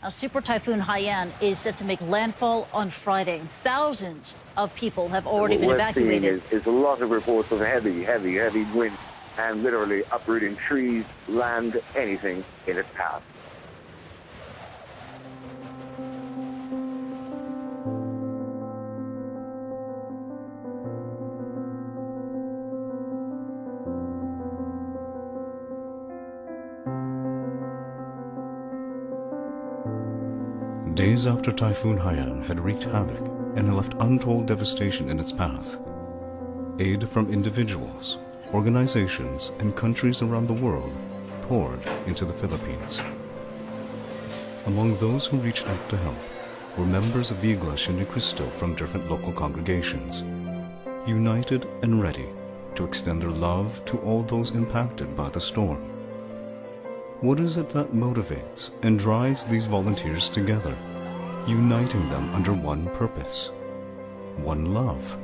Super Typhoon Haiyan is set to make landfall on Friday. Thousands of people have already been evacuated. What we're seeing is a lot of reports of heavy wind and literally uprooting trees, land, anything in its path. Days after Typhoon Haiyan had wreaked havoc and left untold devastation in its path, aid from individuals, organizations, and countries around the world poured into the Philippines. Among those who reached out to help were members of the Iglesia Ni Cristo from different local congregations, united and ready to extend their love to all those impacted by the storm. What is it that motivates and drives these volunteers together, uniting them under one purpose, one love,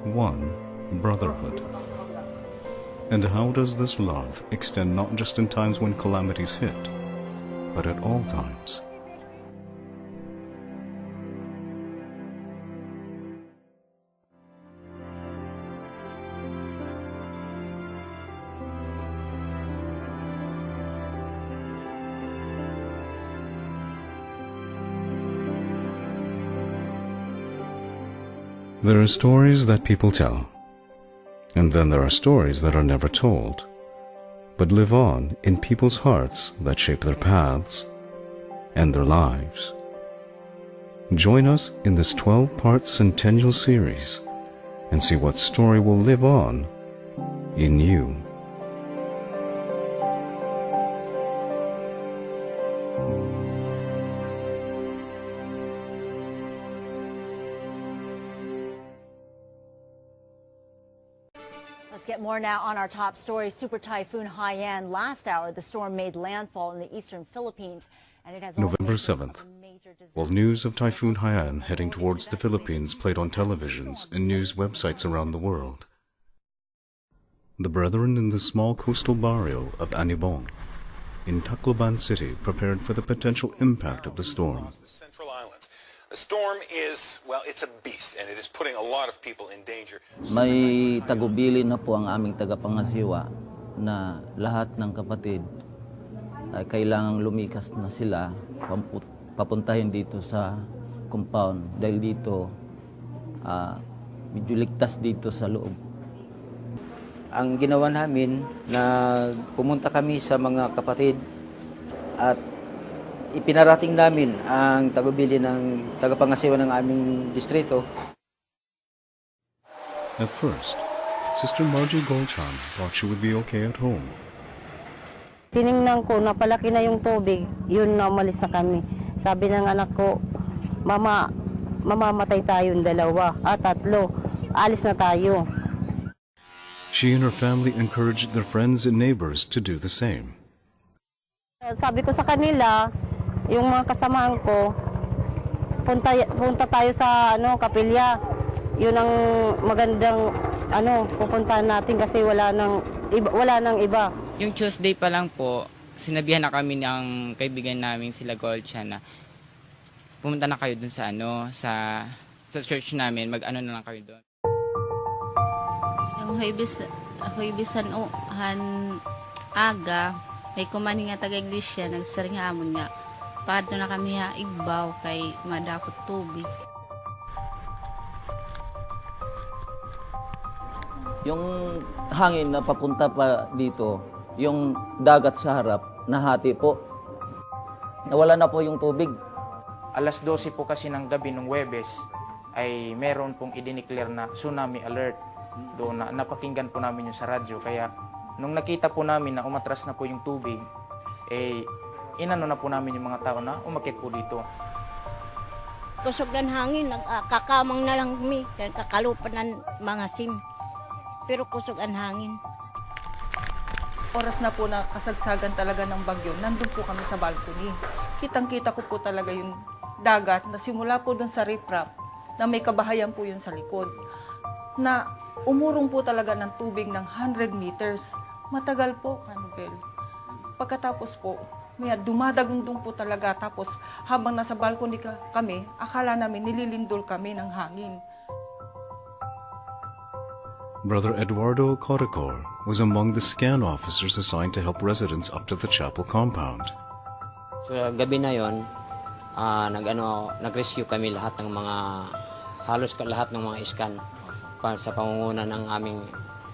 one brotherhood? And how does this love extend not just in times when calamities hit, but at all times? There are stories that people tell, and then there are stories that are never told, but live on in people's hearts that shape their paths and their lives. Join us in this 12-part centennial series and see what story will live on in you. Let's get more now on our top story. Super Typhoon Haiyan. Last hour, the storm made landfall in the eastern Philippines, and it has November 7th. While news of Typhoon Haiyan heading towards the Philippines played on televisions and news websites around the world, the brethren in the small coastal barrio of Anibong in Tacloban City prepared for the potential impact of the storm. The storm is, well, it's a beast, and it is putting a lot of people in danger. May tagubilin na po ang aming tagapangasiwa na lahat ng kapatid ay kailangang lumikas na sila papuntahin dito sa compound dahil dito medyo ligtas dito sa loob. Ang ginawa namin na pumunta kami sa mga kapatid at ipinarating namin ang tagubili ng tagapangasiwa ng aming distrito. At first, Sister Margie Golchan thought she would be okay at home. Tiningnan ko, napalaki na yung tubig, yun na umalis na kami. Sabi ng anak ko, Mama, mamamatay tayong dalawa, tatlo, alis na tayo. She and her family encouraged their friends and neighbors to do the same. Sabi ko sa kanila, yung mga kasamahan ko, punta tayo sa kapilya. Yun ang magandang pupuntahan natin kasi wala nang iba. Yung Tuesday pa lang po, sinabihan na kami ng kaibigan namin sila Golchan na pumunta na kayo dun sa sa church namin, mag-ano na lang kayo doon. Yung huibisan aga, may kumani nga taga-iglesia, nagsaring hamon nga. Paadto na kami igbaw kay madakot tubig. Yung hangin na papunta pa dito, yung dagat sa harap, nahati po. Nawala na po yung tubig. Alas 12 po kasi ng gabi ng Huwebes ay meron pong idineclare na tsunami alert. Doon napakinggan po namin yung sa radyo. Kaya nung nakita po namin na umatras na po yung tubig, inano na po namin yung mga tao na umakyat po dito. Kusog ng hangin, kakamang na lang kami, kakalupan ng mga sim. Pero kusog ang hangin. Oras na po na kasagsagan talaga ng bagyo, nandun po kami sa balcony. Kitang-kita ko po talaga yung dagat na simula po dun sa riprap, na may kabahayan po yun sa likod. Na umurong po talaga ng tubig ng 100 meters. Matagal po, Kanubel. Pagkatapos po, May dumadagundong po talaga. Tapos habang nasa balcony kami, akala namin nililindol kami ng hangin. Brother Eduardo Correcor was among the scan officers assigned to help residents up to the chapel compound. So gabi na yon, nag-rescue kami lahat ng halos lahat ng mga scan sa pangunguna ng aming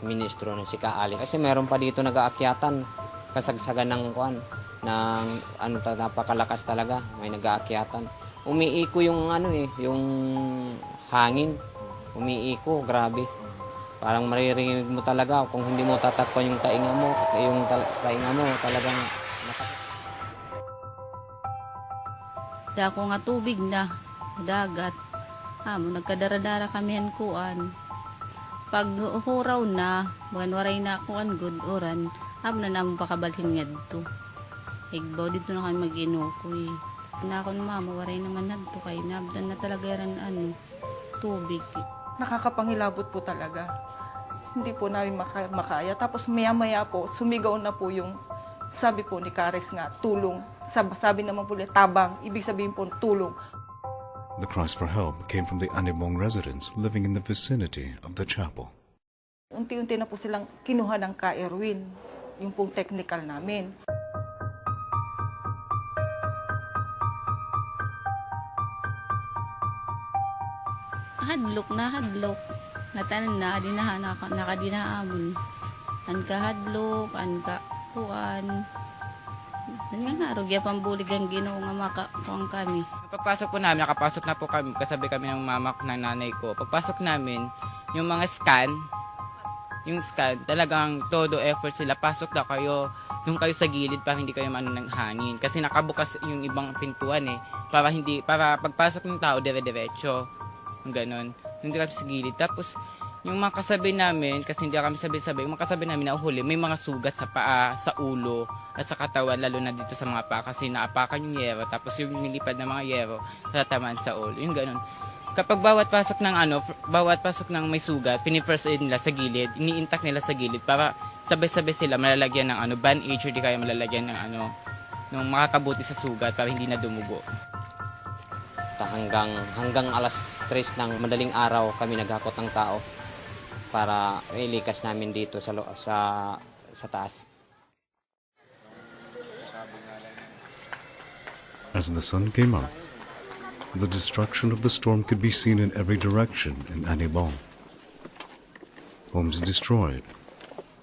ministro na si Kaali. Kasi meron pa dito nag-aakyatan, kasagsagan ng napakalakas talaga, may nag-aakyatan. Umiiko yung yung hangin, umiiko, grabe. Parang maririnig mo talaga kung hindi mo tatakpan yung tainga mo talagang Dako nga tubig na, dagat. Nagkadaradara kami kuan. Pag huraw na, waray na kuan good oran, na naman pakabalhin nga dito. Igbaw dito na kami mag-inukoy. Pinakon mama, waray naman na dito kay nabdan na talaga yan tubig. Nakakapangilabot po talaga. Hindi po namin makaya. Tapos maya-maya po, sumigaw na po yung sabi po ni Kares nga, tulong. Sabi naman po niya, tabang. Ibig sabihin po, tulong. The cries for help came from the Anibong residents living in the vicinity of the chapel. Unti-unti na po silang kinuha ng ka-Erwin, yung pong technical namin. Hadlok. Natanan na, nakadinaamon. Anka hadlok, anka kuan. Nga rugya pambulig ang Ginoo nga makakuang kami. Pagpasok po namin, nakapasok na po kami, kasabi kami ng mama ko, ng nanay ko. Pagpasok namin, yung mga scan, talagang todo effort sila, pasok na kayo, nung kayo sa gilid para hindi kayo maano ng hangin. Kasi nakabukas yung ibang pintuan para pagpasok ng tao, dire-diretso. Ganon. Hindi kami sa gilid. Tapos, yung mga kasabi namin, kasi hindi kami sabay-sabay, yung mga kasabi namin na uhuli, may mga sugat sa paa, sa ulo, at sa katawan, lalo na dito sa mga paa, kasi naapakan yung yero, tapos yung nilipad na mga yero, tatamaan sa ulo, yung ganun. Kapag bawat pasok ng may sugat, fini-first aid nila sa gilid, ini-intact nila sa gilid, para sabay-sabay sila malalagyan ng bandage, or di kaya malalagyan ng ng makakabuti sa sugat, para hindi na dumugo. Hanggang alas 3 ng madaling araw kami naghakot ng tao para ilikas namin dito sa taas. As the sun came up, the destruction of the storm could be seen in every direction in Anibong. Homes destroyed,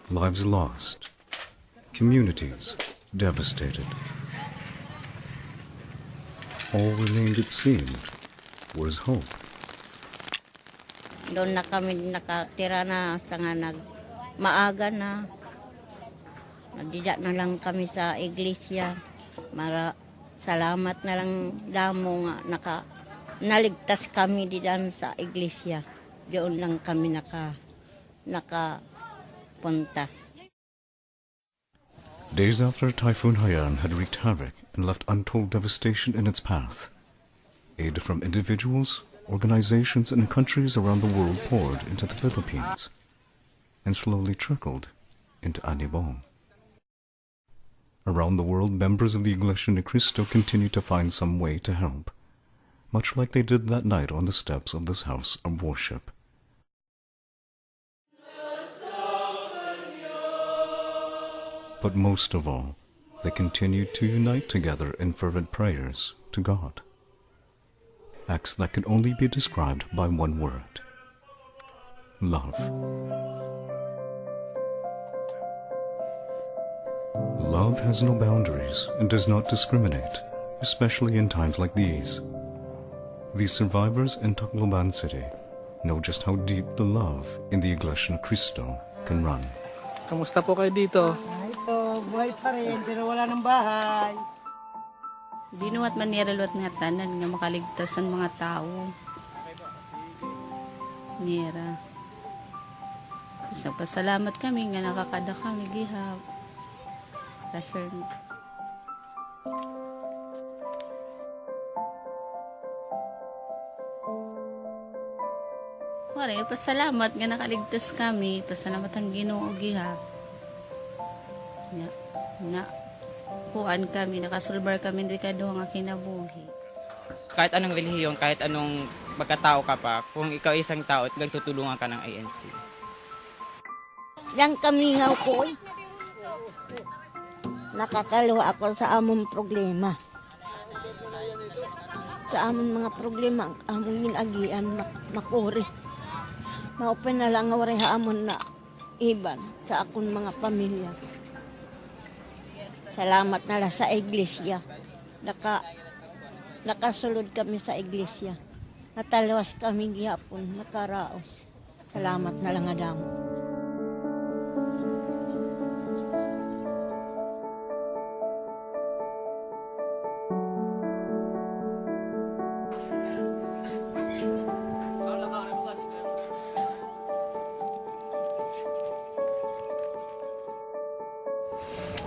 lives lost, communities devastated. All remained, it seemed, was hope. Doon na kami nakatira na sa maaga na. Nadida na lang kami sa iglesia. Salamat na lang damo nga naligtas kami diyan sa iglesia. Doon lang kami nakapunta. Days after Typhoon Haiyan had wreaked havoc and left untold devastation in its path, aid from individuals, organizations, and countries around the world poured into the Philippines and slowly trickled into Anibong. Around the world, members of the Iglesia ni Cristo continued to find some way to help, much like they did that night on the steps of this house of worship. But most of all, they continued to unite together in fervent prayers to God. Acts that can only be described by one word: love. Love has no boundaries and does not discriminate, especially in times like these. These survivors in Tacloban City know just how deep the love in the Iglesia ni Cristo can run. Kamusta po kayo dito? Buhay pa rin, pero wala ng bahay. Binuhat man niralot nga tanan nga makaligtas ang mga tao. Nira. Sa pasalamat kami nga nakakada kami gihap. Sir. Wala, pasalamat nga nakaligtas kami. Pasalamat ang Ginoo gihap. nakakuan kami, nakasulbar kami di kaduha nga kinabuhi. Kahit anong relihiyon, kahit anong magkatao ka pa, kung ikaw isang tao, tutulungan ka ng ANC. Yang kamingaw ko, nakakaluwa ako sa among problema. Sa among mga problema, among ginagian, makuri. Maupan na lang nga waray amon na iban sa akong mga pamilya. Salamat na lang sa iglesia. Nakasulod kami sa iglesia. Natalawas kami gihapon, nakaraos. Salamat na lang adamo.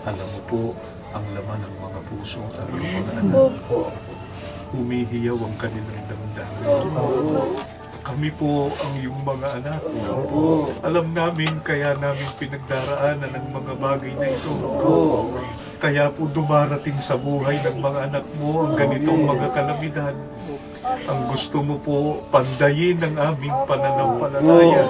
Alam mo po ang laman ng mga puso at ang mga anak. Humihiyaw ang kanilang damdamin. Kami po ang iyong mga anak. Alam namin kaya namin pinagdaraanan ang mga bagay na ito. Kaya po dumarating sa buhay ng mga anak mo ang ganitong mga kalamidad. Ang gusto mo po pandayin ang aming pananampalataya.